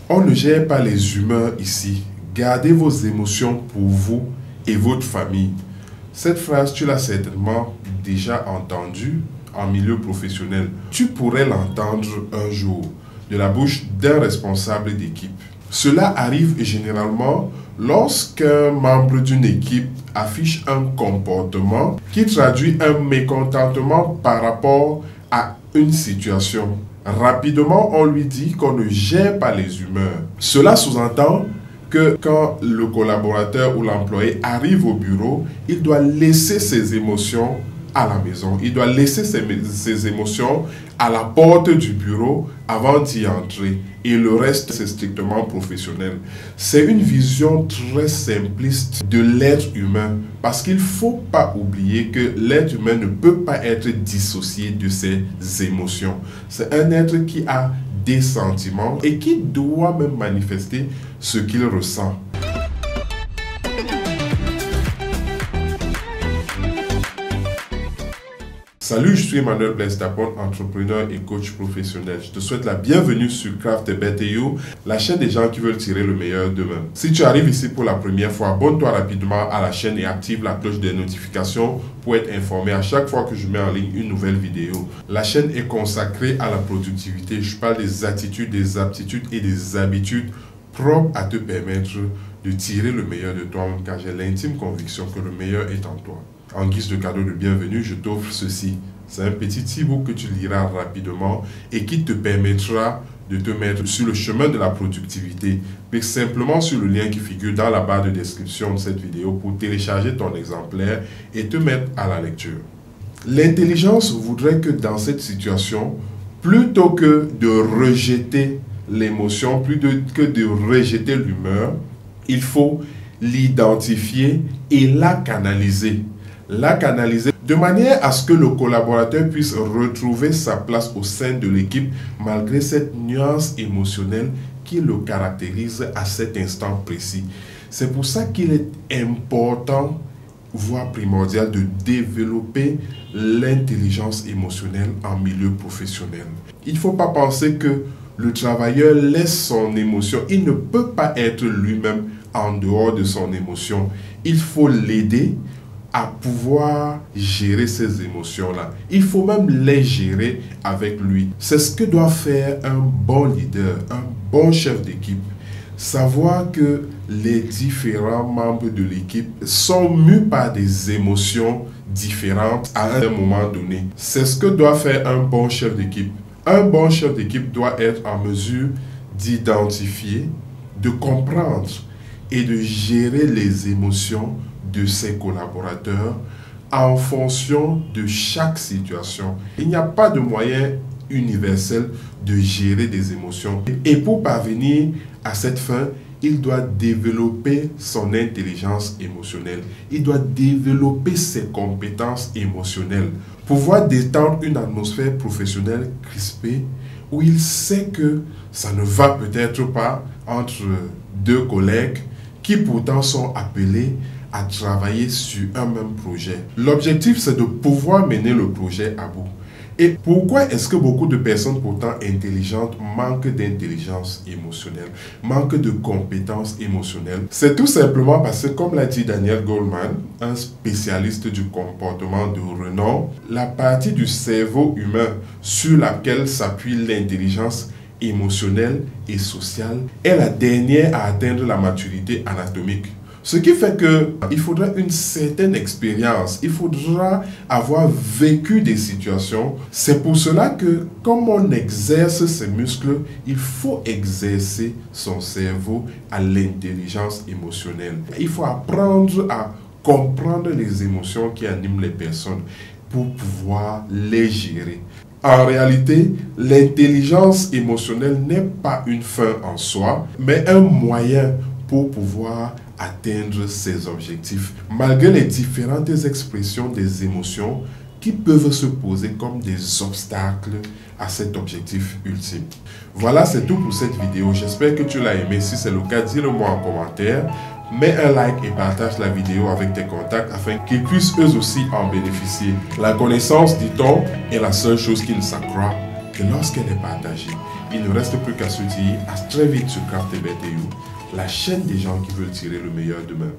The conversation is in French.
On ne gère pas les humeurs ici. Gardez vos émotions pour vous et votre famille. Cette phrase, tu l'as certainement déjà entendue en milieu professionnel. Tu pourrais l'entendre un jour de la bouche d'un responsable d'équipe. Cela arrive généralement lorsqu'un membre d'une équipe affiche un comportement qui traduit un mécontentement par rapport à une situation. Rapidement, on lui dit qu'on ne gère pas les humeurs. Cela sous-entend que quand le collaborateur ou l'employé arrive au bureau, il doit laisser ses émotions à la maison. Il doit laisser ses émotions à la porte du bureau avant d'y entrer. Et le reste, c'est strictement professionnel. C'est une vision très simpliste de l'être humain. Parce qu'il ne faut pas oublier que l'être humain ne peut pas être dissocié de ses émotions. C'est un être qui a des sentiments et qui doit même manifester ce qu'il ressent. Salut, je suis Emmanuel Blaise Tapon, entrepreneur et coach professionnel. Je te souhaite la bienvenue sur Craft Better You, la chaîne des gens qui veulent tirer le meilleur d'eux-mêmes. Si tu arrives ici pour la première fois, abonne-toi rapidement à la chaîne et active la cloche des notifications pour être informé à chaque fois que je mets en ligne une nouvelle vidéo. La chaîne est consacrée à la productivité. Je parle des attitudes, des aptitudes et des habitudes propres à te permettre de tirer le meilleur de toi-même, car j'ai l'intime conviction que le meilleur est en toi. En guise de cadeau de bienvenue, je t'offre ceci. C'est un petit e-book que tu liras rapidement et qui te permettra de te mettre sur le chemin de la productivité. Clique simplement sur le lien qui figure dans la barre de description de cette vidéo pour télécharger ton exemplaire et te mettre à la lecture. L'intelligence voudrait que dans cette situation, plutôt que de rejeter l'émotion, plutôt que de rejeter l'humeur, il faut l'identifier et la canaliser. De manière à ce que le collaborateur puisse retrouver sa place au sein de l'équipe malgré cette nuance émotionnelle qui le caractérise à cet instant précis. C'est pour ça qu'il est important, voire primordial, de développer l'intelligence émotionnelle en milieu professionnel. Il ne faut pas penser que le travailleur laisse son émotion. Il ne peut pas être lui-même en dehors de son émotion. Il faut l'aider à pouvoir gérer ces émotions-là. Il faut même les gérer avec lui. C'est ce que doit faire un bon leader, un bon chef d'équipe. Savoir que les différents membres de l'équipe sont mus par des émotions différentes à un moment donné. C'est ce que doit faire un bon chef d'équipe. Un bon chef d'équipe doit être en mesure d'identifier, de comprendre et de gérer les émotions de ses collaborateurs en fonction de chaque situation. Il n'y a pas de moyen universel de gérer des émotions. Et pour parvenir à cette fin, il doit développer son intelligence émotionnelle. Il doit développer ses compétences émotionnelles. Pouvoir détendre une atmosphère professionnelle crispée où il sait que ça ne va peut-être pas entre deux collègues qui pourtant sont appelés à travailler sur un même projet. L'objectif, c'est de pouvoir mener le projet à bout. Et pourquoi est-ce que beaucoup de personnes pourtant intelligentes manquent d'intelligence émotionnelle, manquent de compétences émotionnelles? C'est tout simplement parce que, comme l'a dit Daniel Goleman, un spécialiste du comportement de renom, la partie du cerveau humain sur laquelle s'appuie l'intelligence émotionnelle et sociale est la dernière à atteindre la maturité anatomique. Ce qui fait qu'il faudra une certaine expérience, il faudra avoir vécu des situations. C'est pour cela que, comme on exerce ses muscles, il faut exercer son cerveau à l'intelligence émotionnelle. Il faut apprendre à comprendre les émotions qui animent les personnes pour pouvoir les gérer. En réalité, l'intelligence émotionnelle n'est pas une fin en soi, mais un moyen pour pouvoir atteindre ses objectifs, malgré les différentes expressions des émotions qui peuvent se poser comme des obstacles à cet objectif ultime. Voilà, c'est tout pour cette vidéo. J'espère que tu l'as aimé. Si c'est le cas, dis-le-moi en commentaire. Mets un like et partage la vidéo avec tes contacts afin qu'ils puissent eux aussi en bénéficier. La connaissance, dit-on, est la seule chose qui ne s'accroît que lorsqu'elle est partagée. il ne reste plus qu'à se dire à très vite sur Craft BTU, la chaîne des gens qui veulent tirer le meilleur demain.